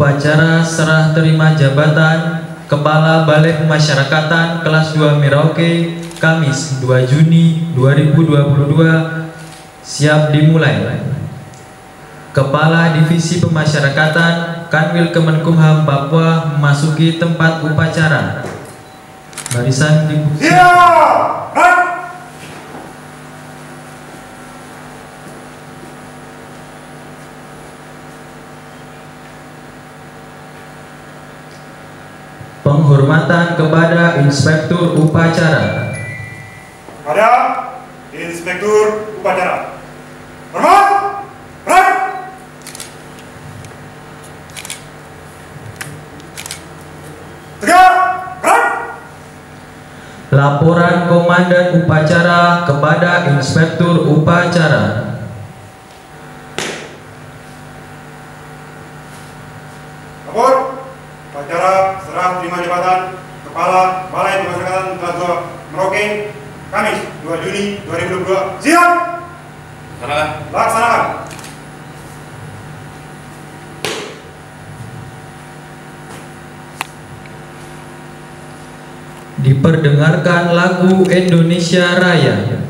upacara serah terima jabatan Kepala Balai Pemasyarakatan kelas 2 Merauke, Kamis 2 Juni 2022 siap dimulai. Kepala Divisi Pemasyarakatan Kanwil Kemenkumham Papua memasuki tempat upacara. Barisan dibuka. Penghormatan kepada Inspektur Upacara. Kepada Inspektur Upacara. Hormat! Hormat! Tegak! Hormat! Laporan Komandan Upacara kepada Inspektur Upacara. Lapor, upacara serah terima jabatan Kepala Balai Pemasyarakatan kelas 2 Merauke, Kamis 2 Juni 2022. Siap! Laksanakan. Diperdengarkan lagu Indonesia Raya.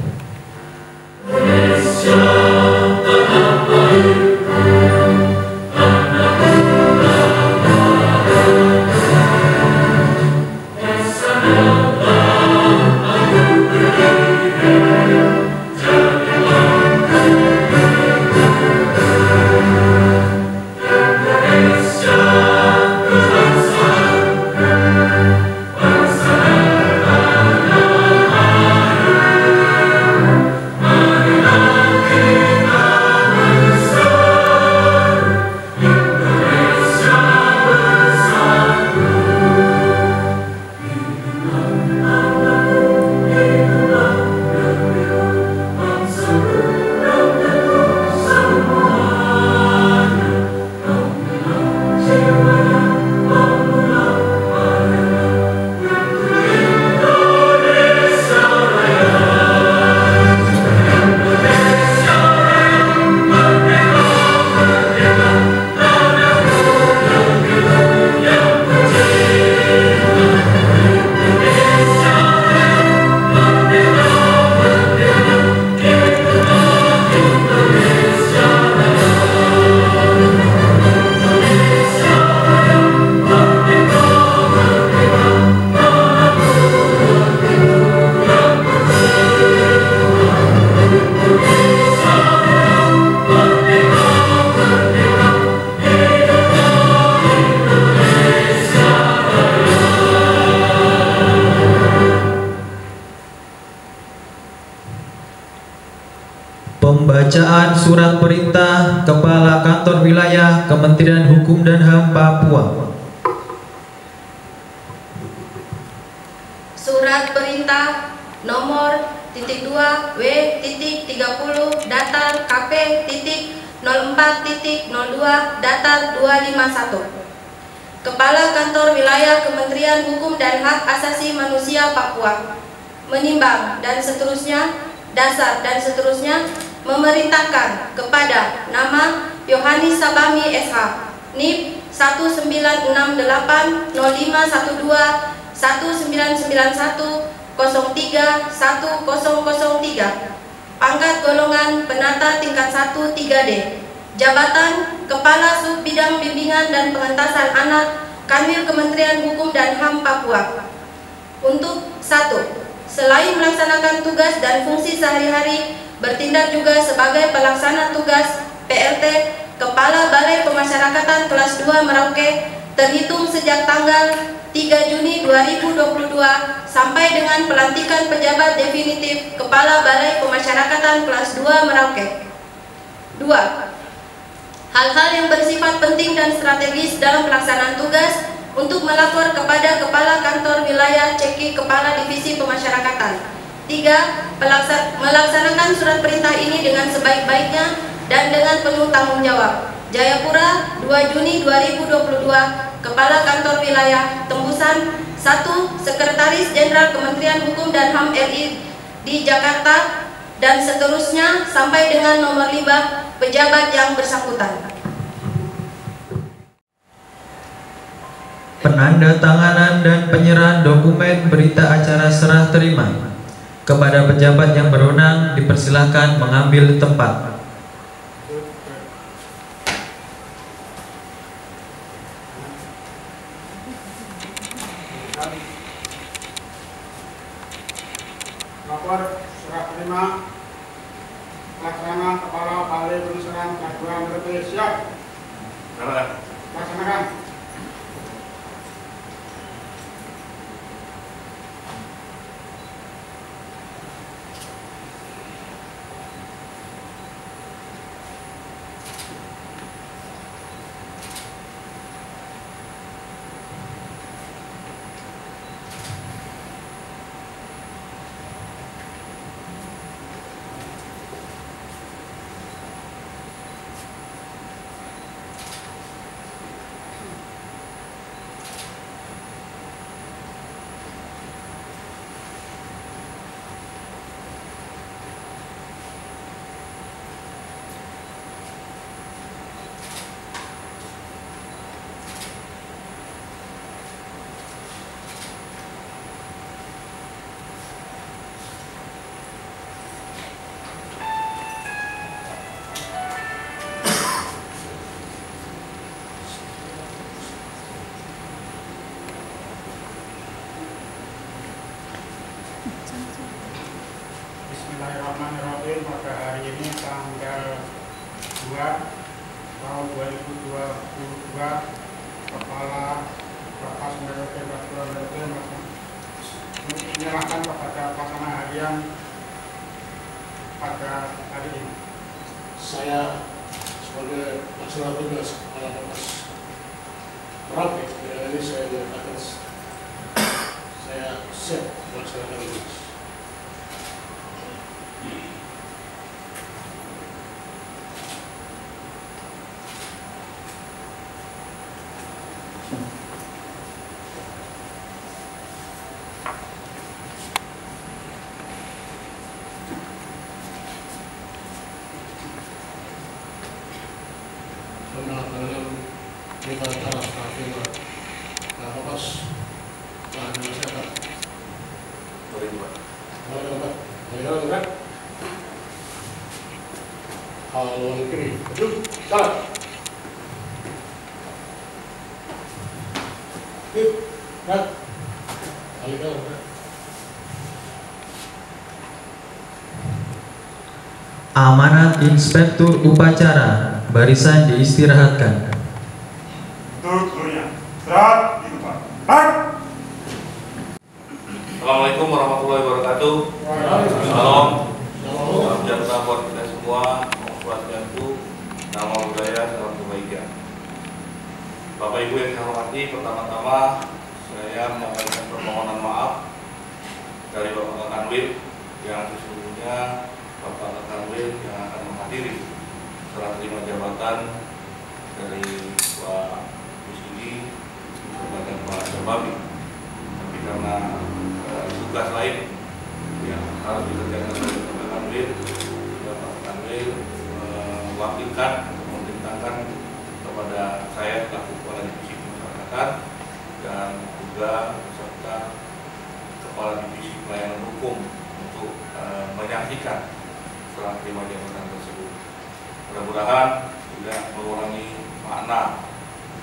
Pembacaan Surat Perintah Kepala Kantor Wilayah Kementerian Hukum dan HAM Papua. Surat Perintah nomor .2 W.30 datar KP.04.02 datar 251. Kepala Kantor Wilayah Kementerian Hukum dan Hak Asasi Manusia Papua menimbang dan seterusnya, dasar dan seterusnya, memerintahkan kepada nama Yohanis Sabami SH, NIP 19680512 1991 03 1003, pangkat golongan penata tingkat 1 3D, jabatan Kepala Sub Bidang Bimbingan dan Pengentasan Anak Kanwil Kementerian Hukum dan HAM Papua. Untuk 1. Selain melaksanakan tugas dan fungsi sehari-hari, bertindak juga sebagai pelaksana tugas PLT Kepala Balai Pemasyarakatan kelas 2 Merauke terhitung sejak tanggal 3 Juni 2022 sampai dengan pelantikan pejabat definitif Kepala Balai Pemasyarakatan kelas 2 Merauke. 2. Hal-hal yang bersifat penting dan strategis dalam pelaksanaan tugas untuk melapor kepada Kepala Kantor Wilayah CEKI Kepala Divisi Pemasyarakatan. 3. Melaksanakan surat perintah ini dengan sebaik-baiknya dan dengan penuh tanggung jawab. Jayapura, 2 Juni 2022, Kepala Kantor Wilayah, Tembusan 1, Sekretaris Jenderal Kementerian Hukum dan HAM RI di Jakarta, dan seterusnya sampai dengan nomor 5 pejabat yang bersangkutan. penandatanganan dan penyerahan dokumen berita acara serah terima. Kepada pejabat yang berwenang dipersilahkan mengambil tempat. Lapor serah terima Laksana Kepala Balai Penelusuran kelas 2 Merauke. Siap. Laksanakan. Bismillahirrahmanirrahim. Pada hari ini tanggal 2 tahun 2022, Kepala Bapas Merauke menyerahkan kepada pelaksana harian pada hari ini. Saya sebagai pelaksana tugas Kepala Bapas Merauke, ini saya menyatakan saya siap melaksanakan tugas. Penandatanganan berita acara serah terima Bapas dan masyarakat. Haluan kiri, maju, jalan. Tip, gerak. Balik kanan. Amanat Inspektur Upacara, barisan diistirahatkan. Untuk seluruhnya, istirahat di tempat. Baik. Assalamualaikum warahmatullahi wabarakatuh. Salam. Salam sejahtera buat kita semua. Om Swastiastu, nama budaya, salam kebaikan. Bapak Ibu yang saya hormati, pertama-tama saya menyampaikan permohonan maaf dari Bapak Kanwil yang sesungguhnya Bapak Kanwil yang akan menghadiri serah terima jabatan dari Pak Kusidi kepada Pak Jababi, tapi karena tugas lain yang harus dikerjakan oleh Bapak Kanwil, Bapak Kanwil mewakilkan atau memerintahkan kepada saya selaku Kepala Divisi Pemasyarakatan dan juga beserta Kepala Divisi Pelayanan Hukum untuk menyaksikan serah terima jabatan tersebut. Mudah-mudahan tidak mengurangi makna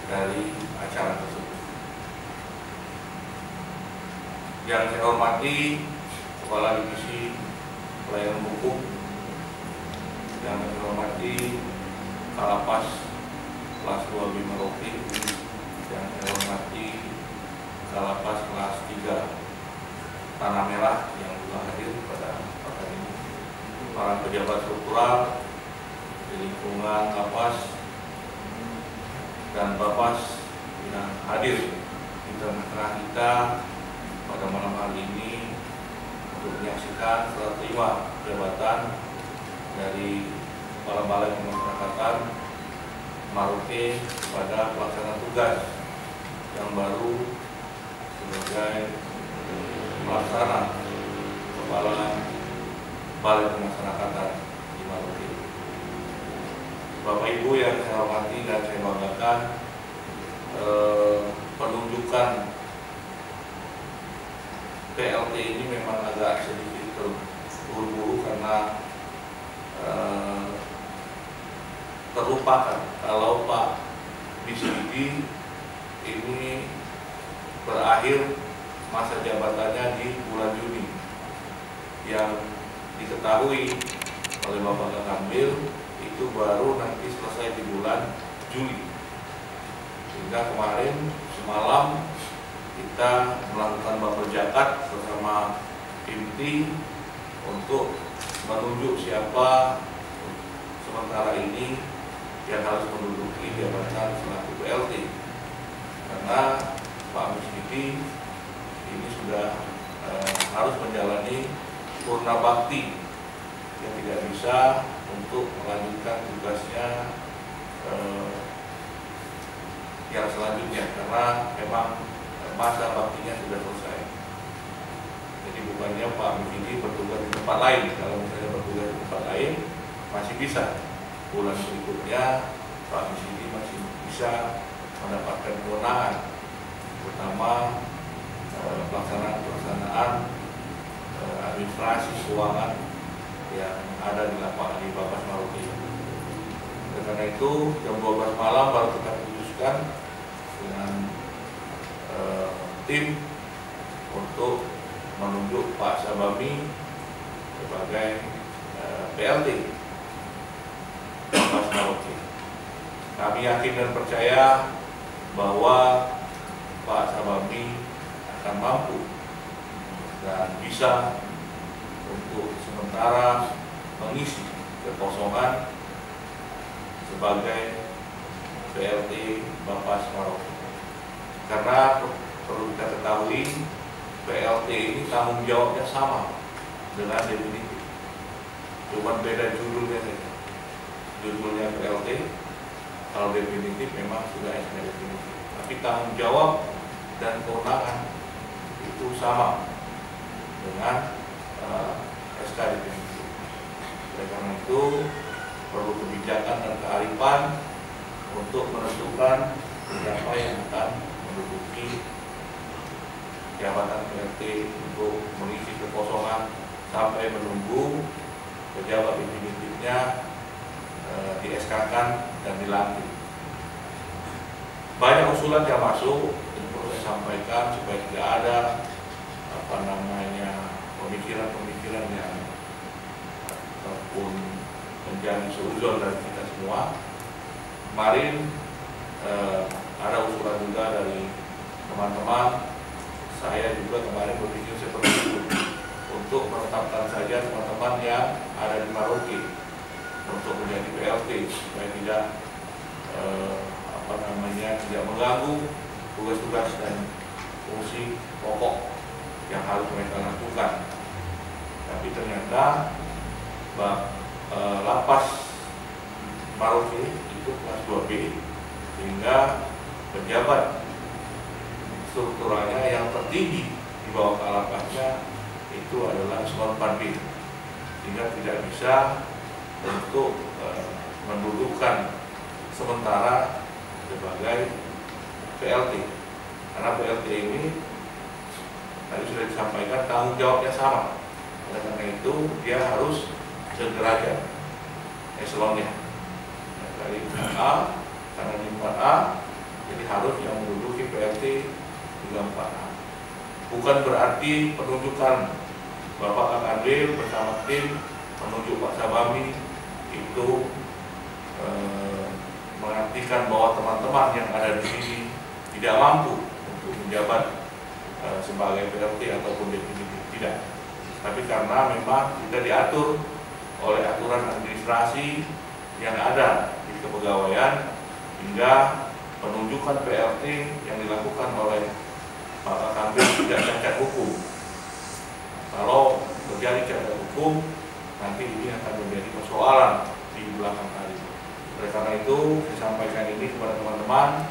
dari acara tersebut. Yang saya hormati Kepala Divisi Pelayanan Hukum, yang saya hormati Kalapas kelas 2 Bima Rofi, yang saya hormati Kalapas kelas 3 Tanah Merah yang juga hadir pada pekan ini, para pejabat struktural di lingkungan Lapas dan Bapas yang hadir di tengah-tengah kita pada malam hari ini untuk menyaksikan serah terima jabatan dari Kepala Balai Pemasyarakatan Merauke kepada pelaksana tugas yang baru sebagai pelaksana Kepala Balai Pemasyarakatan di Merauke. Bapak Ibu yang saya hormati dan saya banggakan, penunjukan karena terlupakan kalau Pak Misidi ini berakhir masa jabatannya di bulan Juni, yang diketahui oleh Bapak Kakambil itu baru nanti selesai di bulan Juli. Sehingga kemarin semalam kita melakukan bapel zakat bersama IMTI untuk menunjuk siapa sementara ini yang harus menduduki jabatan selaku PLT, karena Pak Misidi ini sudah harus menjalani purna bakti yang tidak bisa untuk melanjutkan tugasnya yang selanjutnya, karena memang masa baktinya sudah selesai. Jadi bukannya Pak Misidi bertugas di tempat lain. Kalau misalnya bertugas di tempat lain masih bisa, bulan berikutnya Pak Misidi masih bisa mendapatkan kewenangan, terutama pelaksanaan administrasi keuangan yang ada di lapangan di Bapas Maroke. Karena itu jam 12 malam baru kita putuskan dengan tim untuk menunjuk Pak Sabami sebagai PLT Bapas Maroke. Kami yakin dan percaya bahwa Pak Sabami akan mampu dan bisa untuk sementara mengisi kekosongan sebagai PLT Bapas Maroke. Karena perlu kita ketahui, PLT ini tanggung jawabnya sama dengan definitif, cuma beda judulnya saja. Judulnya PLT, kalau definitif memang sudah SK definitif, tapi tanggung jawab dan kewenangan itu sama dengan SK definitif. Oleh karena itu perlu kebijakan dan kearifan untuk menentukan siapa yang akan menduduki jabatan PLT untuk mengisi kekosongan sampai menunggu pejabat definitifnya di SK-kan dan dilantik. Banyak usulan yang masuk, yang perlu saya sampaikan supaya tidak ada pemikiran-pemikiran yang ataupun menjadi seuzon dari kita semua. Kemarin ada usulan juga dari teman-teman. Saya juga kemarin berpikir seperti itu, untuk menetapkan saja teman-teman yang ada di Maroke untuk menjadi PLT supaya tidak tidak mengganggu tugas-tugas dan fungsi pokok yang harus mereka lakukan. Tapi ternyata lapas Maroke itu kelas 2B, sehingga pejabat strukturalnya yang tertinggi di bawah kalapasnya itu adalah eselon 4B, sehingga tidak bisa untuk mendudukan sementara sebagai PLT, karena PLT ini tadi sudah disampaikan tanggung jawabnya sama. Oleh karena itu dia harus sederajat eselonnya dari 4A, karena di 4A jadi harus yang menduduki PLT juga 4A. Bukan berarti penunjukan Bapak Kakambil bersama tim menunjuk Pak Sabami itu mengartikan bahwa teman-teman yang ada di sini tidak mampu untuk menjabat sebagai PLT ataupun definitif, tidak. Tapi karena memang kita diatur oleh aturan administrasi yang ada di kepegawaian, hingga penunjukan PLT yang dilakukan oleh Pak Kakambil tidak cacat hukum. Kalau terjadi cacat hukum, nanti ini akan menjadi persoalan di belakang hari. Oleh karena itu, disampaikan ini kepada teman-teman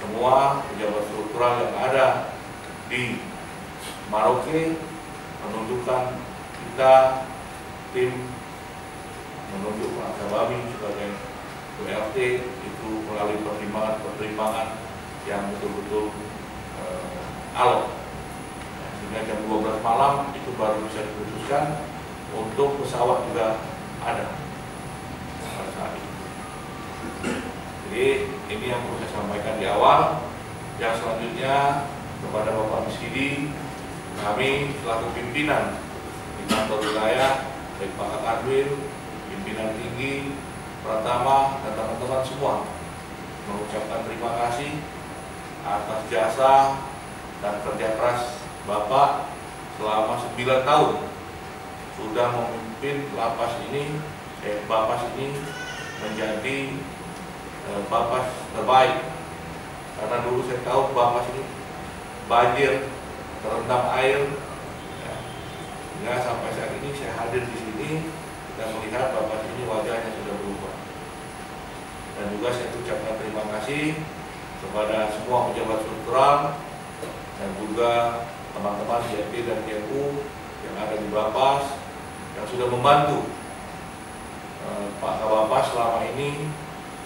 semua pejabat struktural yang ada di Maroke, menunjukkan kita tim menunjuk Pak Sabami sebagai PLT itu melalui pertimbangan yang betul-betul alot. Sehingga jam 12 malam itu baru bisa diputuskan untuk pesawat kepada Bapak Miskidi, kami selaku pimpinan di kantor wilayah, baik Pak Kadwil, pimpinan tinggi, Pratama, dan teman-teman semua mengucapkan terima kasih atas jasa dan kerja keras Bapak selama 9 tahun sudah memimpin lapas ini, Bapas ini menjadi Bapas terbaik. Karena dulu saya tahu Bapas ini banjir, terendam air, ya, sampai saat ini saya hadir di sini dan melihat Bapas ini wajahnya sudah berubah. Dan juga saya ucapkan terima kasih kepada semua pejabat struktural dan juga teman-teman DP dan DPU yang ada di Bapas yang sudah membantu Pak Kabapas selama ini,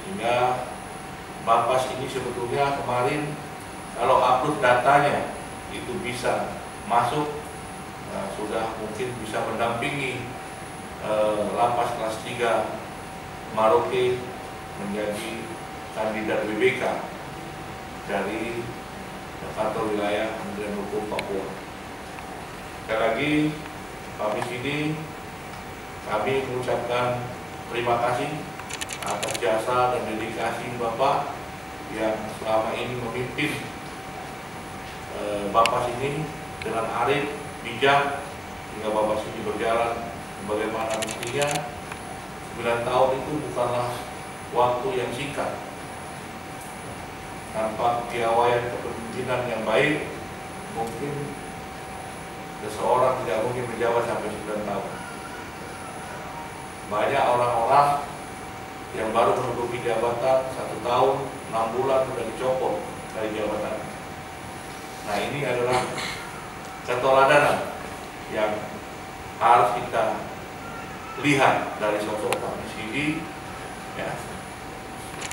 hingga Bapas ini sebetulnya kemarin kalau upload datanya itu bisa masuk, sudah mungkin bisa mendampingi lapas kelas 3 Maroke menjadi kandidat BBK dari kantor wilayah Kementerian Hukum Papua. Sekali lagi Pak Miskidi, kami mengucapkan terima kasih atas jasa dan dedikasi Bapak yang selama ini memimpin Bapas ini dengan arif, bijak, hingga Bapas ini berjalan sebagaimana mestinya. 9 tahun itu bukanlah waktu yang singkat. Tanpa piawaian kepemimpinan yang baik, mungkin seseorang tidak mungkin menjabat sampai 9 tahun. Banyak orang-orang yang baru menduduki jabatan 1 tahun, 6 bulan sudah dicopot dari jabatan. Nah, ini adalah keteladanan yang harus kita lihat dari sosok Pak Miskidi, ya.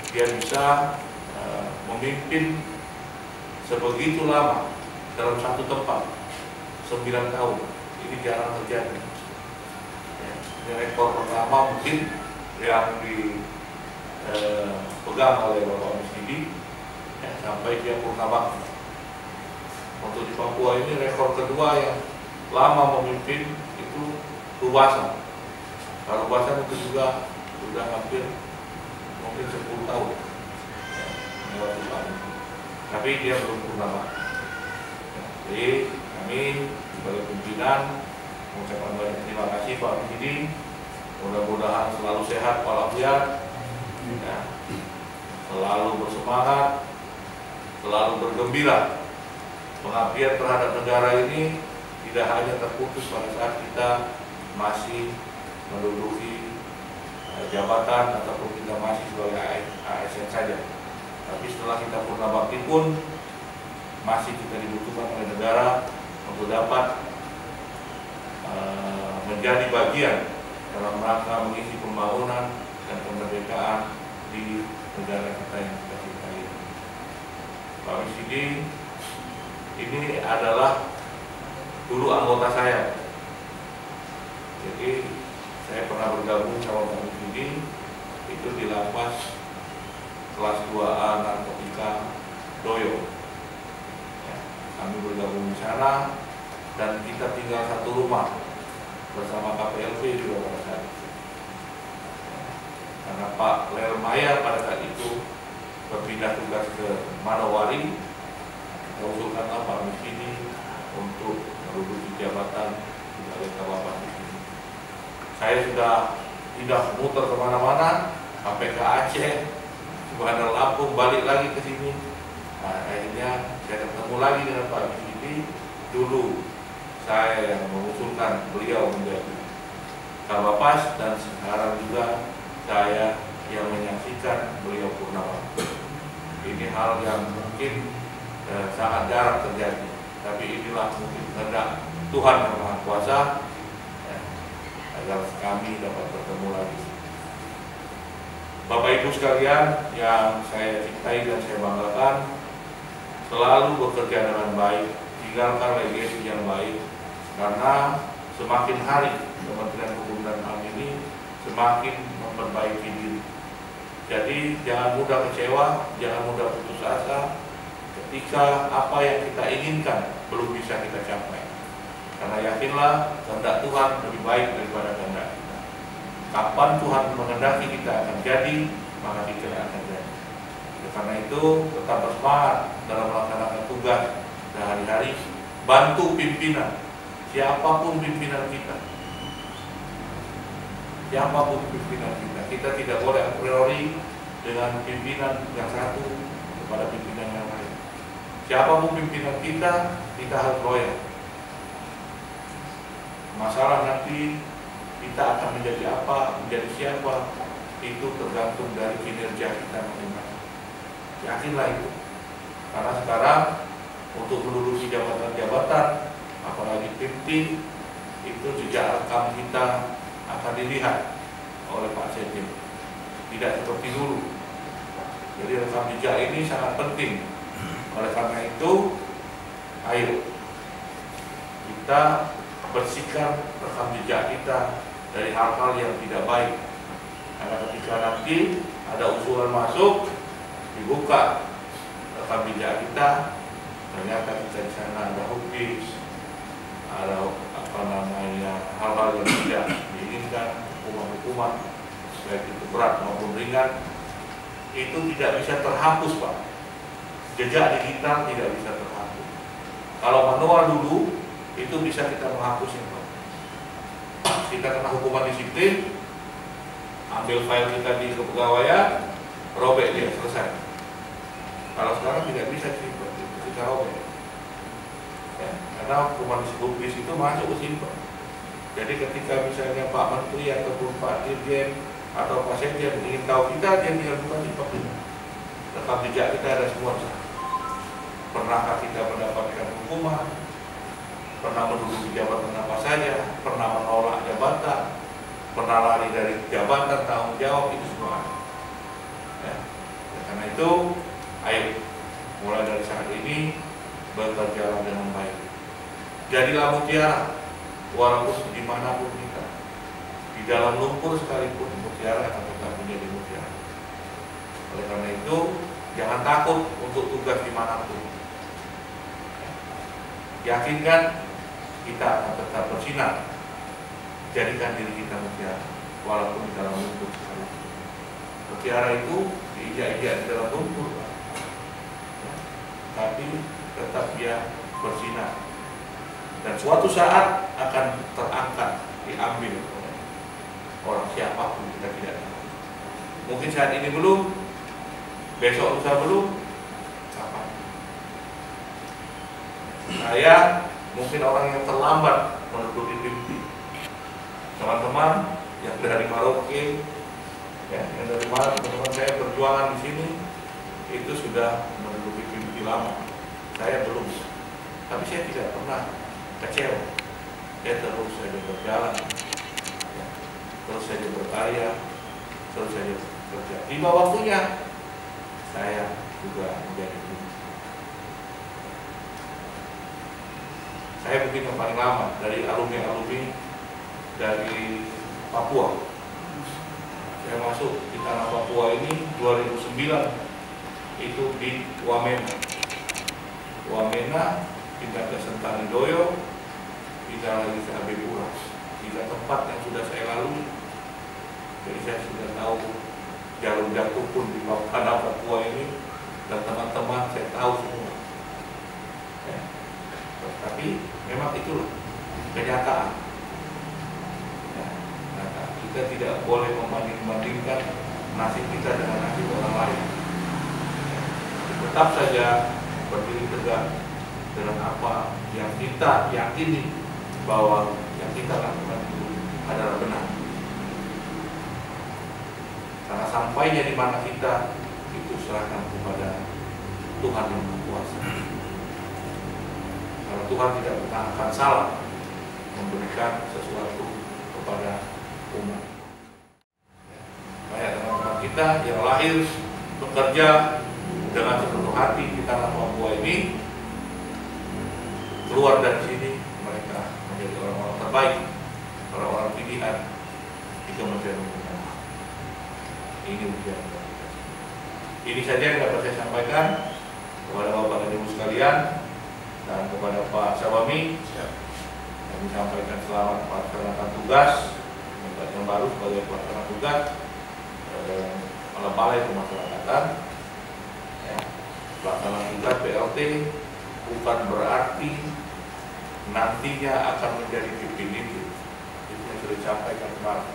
Dia bisa memimpin sebegitu lama dalam satu tempat 9 tahun. Ini jarang terjadi. Ya, ini rekor pertama mungkin yang dipegang oleh Bapak Miskidi, ya, sampai dia purna bakti. Untuk di Papua ini rekor kedua yang lama memimpin itu Rubasan. Kalau Rubasan itu juga sudah hampir mungkin 10 tahun, ya, melewati tahun. Tapi dia belum purna bakti. Ya, jadi kami sebagai pimpinan mengucapkan banyak terima kasih Pak Miskidi. Mudah-mudahan selalu sehat walafiat, ya, selalu bersemangat, selalu bergembira. Pengabdian terhadap negara ini tidak hanya terputus pada saat kita masih menduduki jabatan ataupun kita masih sebagai ASN saja, tapi setelah kita purna bakti pun masih kita dibutuhkan oleh negara untuk dapat menjadi bagian dalam rangka mengisi pembangunan dan kemerdekaan di negara kita yang kita cintai. Pak Miskidi ini adalah dulu anggota saya. Jadi saya pernah bergabung sama Pak Miskidi itu di lapas kelas 2A narkotika Doyo. Ya, kami bergabung di sana dan kita tinggal satu rumah bersama KPLP juga pada saat itu. Karena Pak Lermaya pada saat itu berpindah tugas ke Manowari, kita usulkanlah Pak Miskidi untuk menduduki jabatan sebagai Kabapas di sini. Saya sudah tidak muter kemana-mana, sampai ke Aceh, Bandar Lampung, balik lagi ke sini. Nah, akhirnya saya ketemu lagi dengan Pak Miskidi. Dulu saya yang mengusulkan beliau menjadi Kabapas, dan sekarang juga saya yang menyaksikan beliau purna bakti. Ini hal yang mungkin sangat jarang terjadi, tapi inilah mungkin kehendak Tuhan yang Maha Kuasa, ya, agar kami dapat bertemu lagi. Bapak Ibu sekalian yang saya cintai dan saya banggakan, selalu bekerja dengan baik, tinggalkan legasi yang baik, karena semakin hari Kementerian Hukum dan HAM ini semakin memperbaiki diri. Jadi jangan mudah kecewa, jangan mudah putus asa. ketika apa yang kita inginkan belum bisa kita capai. Karena yakinlah kehendak Tuhan lebih baik daripada kehendak kita. Kapan Tuhan menghendaki kita akan jadi, maka kita akan jadi. Karena itu tetap bersemangat dalam melaksanakan tugas sehari-hari. Bantu pimpinan, siapapun pimpinan kita. Siapapun pimpinan kita. Kita tidak boleh a priori dengan pimpinan yang satu kepada pimpinan yang lain. Siapapun pimpinan kita harus loyal. Masalah nanti kita akan menjadi apa, menjadi siapa, itu tergantung dari kinerja kita masing-masing. Yakinlah itu. Karena sekarang untuk menduduki jabatan-jabatan, apalagi pimpin, itu jejak rekam kita akan dilihat oleh Pak Sekjen. Tidak seperti dulu. Jadi rekam jejak ini sangat penting. Oleh karena itu, ayo kita bersihkan rekam jejak kita dari hal-hal yang tidak baik. Karena ketika nanti ada usulan masuk, dibuka rekam jejak kita, ternyata kita di sana ada hubis, ada hal-hal yang tidak diinginkan, hukuman-hukuman, baik itu berat maupun ringan, itu tidak bisa terhapus, Pak. Jejak digital tidak bisa terhapus. Kalau manual dulu, itu bisa kita menghapusnya, Pak. Kita kena hukuman disiplin, ambil file kita di kepegawaian, robek dia, selesai. Kalau sekarang tidak bisa kita robek. Ya, karena hukuman di situ masuk ke simpan. Jadi ketika misalnya Pak Menteri ataupun Pak Dirjen atau Pak Sekjen ingin tahu kita, dia tinggal buka simpan ini. Rekam jejak kita ada semua. Pernahkah kita mendapatkan hukuman? Pernah menduduki jabatan apa saja? Pernah menolak jabatan? Pernah lari dari jabatan, tanggung jawab, itu semua ada. Ya. Karena itu, ayo mulai dari saat ini berjalan dengan baik. Jadilah mutiara, walaupun dimanapun kita. Di dalam lumpur sekalipun, mutiara akan tetap menjadi mutiara. Oleh karena itu, jangan takut untuk tugas dimanapun. Yakinkan kita akan tetap bersinar. Jadikan diri kita mutiara, walaupun di dalam lumpur sekalipun. Mutiara itu diinjak-injak di dalam lumpur, tapi tetap dia bersinar. Dan suatu saat akan terangkat, diambil oleh orang siapapun, kita tidak tahu. Mungkin saat ini belum, besok lusa belum, kapan? Saya mungkin orang yang terlambat menduduki pimpin. Teman-teman yang dari Maroke, ya, yang dari mana teman-teman saya perjuangan di sini itu sudah menduduki pimpin lama. Saya belum, tapi saya tidak pernah kecewa. Saya terus saja berjalan, ya, terus saja berkarya, terus saja bekerja. Tiba waktunya saya juga menjadi pimpin. Saya mungkin yang paling lama dari alumni dari Papua. Saya masuk di tanah Papua ini 2009, itu di Wamena. Wamena, pindah ke Sentanidoyo, pindah lagi ke Abepura. 3 tempat yang sudah saya lalui. Jadi saya sudah tahu jalur jatuh pun di tanah Papua ini, dan teman-teman saya tahu semua. Ya. Tapi memang itulah kenyataan. Ya, kita tidak boleh membanding-bandingkan nasib kita dengan nasib orang lain. Tetap saja berdiri tegak dengan apa yang kita yakini bahwa yang kita lakukan itu adalah benar. Karena sampainya di mana kita, itu serahkan kepada Tuhan yang Maha Kuasa. Karena Tuhan tidak pernah akan salah memberikan sesuatu kepada umat. Banyak teman-teman kita yang lahir bekerja dengan sepenuh hati di tanah Papua ini, keluar dari sini mereka menjadi orang-orang terbaik, orang-orang pilihan di Kementerian Hukum. Ini ujian. Ini saja yang dapat saya sampaikan. kepada Bapak dan Ibu sekalian dan kepada Pak Sabami, kami sampaikan selamat melaksanakan tugas yang baru sebagai pelaksana tugas oleh Balai Pemasyarakatan. Pelaksana tugas PLT bukan berarti nantinya akan menjadi definitif. Itu yang sudah disampaikan kemarin.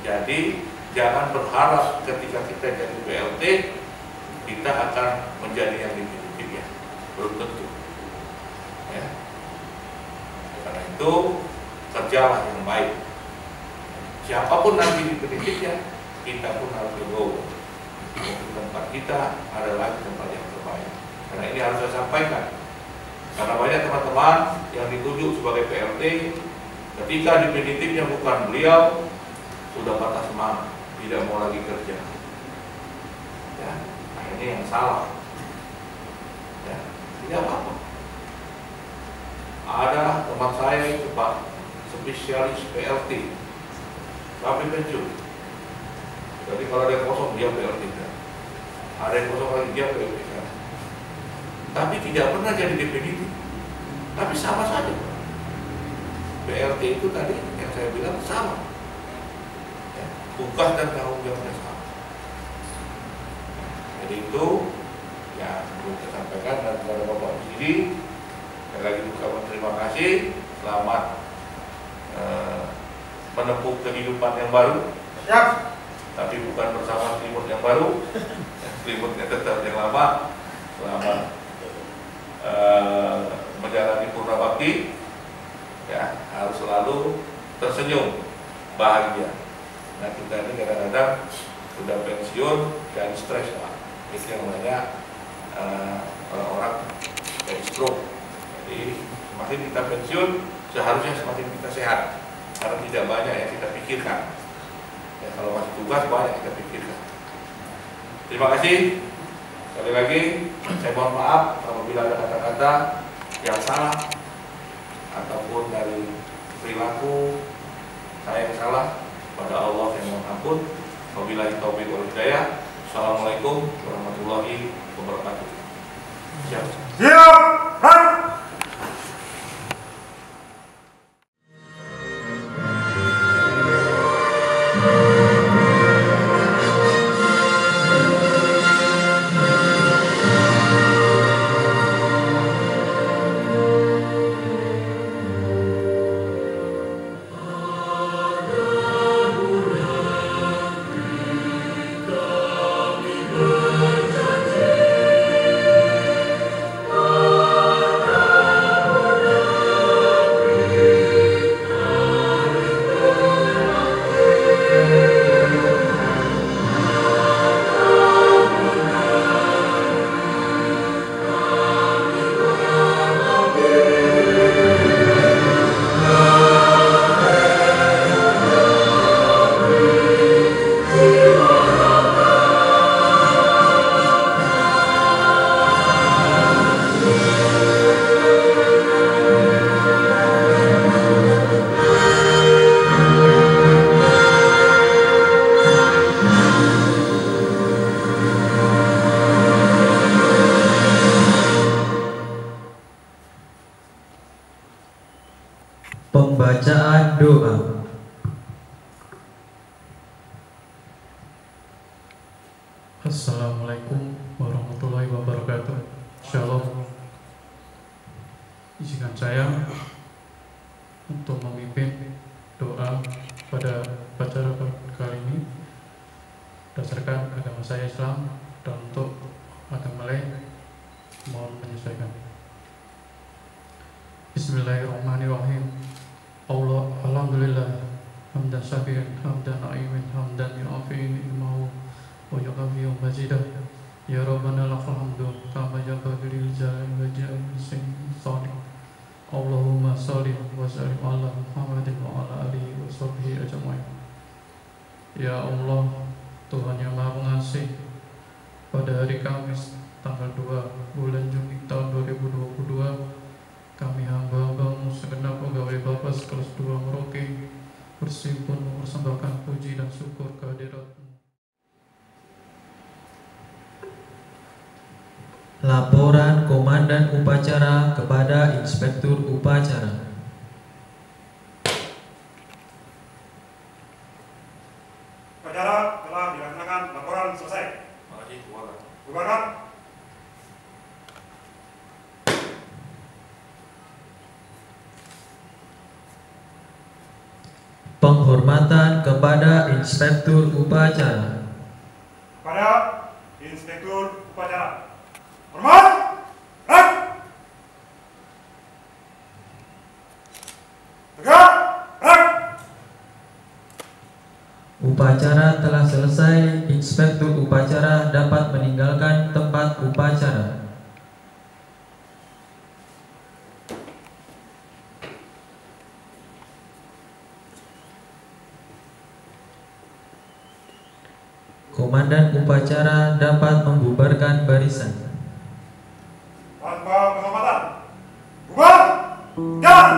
Jadi jangan berharap ketika kita jadi PLT kita akan menjadi yang definitif, ya, belum tentu. Ya. Karena itu kerjalah yang baik. Siapapun nanti definitifnya, kita pun harus legowo. Tempat kita adalah tempat yang terbaik. Karena ini harus saya sampaikan. Karena banyak teman-teman yang ditunjuk sebagai PLT, ketika definitifnya bukan beliau, sudah patah semangat, tidak mau lagi kerja. Ya, nah ini yang salah. Ya, tidak apa-apa. Ada teman saya itu Pak, spesialis PLT, tapi pensiun. Jadi kalau ada yang kosong dia PLT, ada yang kosong lagi dia PLT. Tapi tidak pernah jadi definitif. Tapi sama saja. PLT itu tadi yang saya bilang sama. Tugas dan tanggung jawabnya sama. Jadi itu yang perlu saya sampaikan, dan kepada Bapak sendiri sekali lagi ucapkan terima kasih. Selamat menempuh kehidupan yang baru. Siap. Tapi bukan bersama selimut yang baru. Selimutnya tetap yang lama. Selamat menjalani purna bakti. Ya, harus selalu tersenyum, bahagia. Nah, kita ini kadang-kadang sudah pensiun dan stres, Pak. Itu yang banyak orang-orang kayak stroke. Jadi semakin kita pensiun, seharusnya semakin kita sehat, karena tidak banyak yang kita pikirkan. Ya, kalau masih tugas banyak kita pikirkan. Terima kasih. Sekali lagi, saya mohon maaf apabila ada kata-kata yang salah ataupun dari perilaku saya yang salah. Pada Allah yang mohon ampun. Wabillahi taufiq wal hidayah. Assalamualaikum warahmatullahi wabarakatuh. Siap. Pembacaan doa. Assalamualaikum warahmatullahi wabarakatuh. Shalom. Izinkan saya untuk memimpin doa pada acara kali ini berdasarkan agama saya Islam, dan untuk agama lain mohon menyesuaikan. Bismillahirrahmanirrahim. Alhamdulillah, hamdan syakirin, hamdan na'imin, hamdan yu'afi'in ilmahu wa yu'afi'u majidah. Ya Rabbana lakal hamdu kama yanbaghi lil jalali wa jalali sultanik. Allahumma shalli wa sallim ala Muhammadin wa ala alihi wa sahbihi ajma'in. Ya Allah, Tuhan yang Maha Pengasih, pada hari Kamis tanggal 2 bulan Juni tahun 2022, kami hamba-Hamba-Mu Komandan Upacara kepada Inspektur Upacara. Upacara telah dilaksanakan, laporan selesai. Makasih, bubarkan. Bubarkan. Penghormatan kepada Inspektur Upacara. Kepada Inspektur Upacara. Hormat. Gerak. Tegak. Gerak. Upacara telah selesai. Inspektur Upacara dapat meninggalkan tempat upacara. Komandan Upacara dapat membubarkan barisan. Tanpa penghormatan. Bubar. Jalan.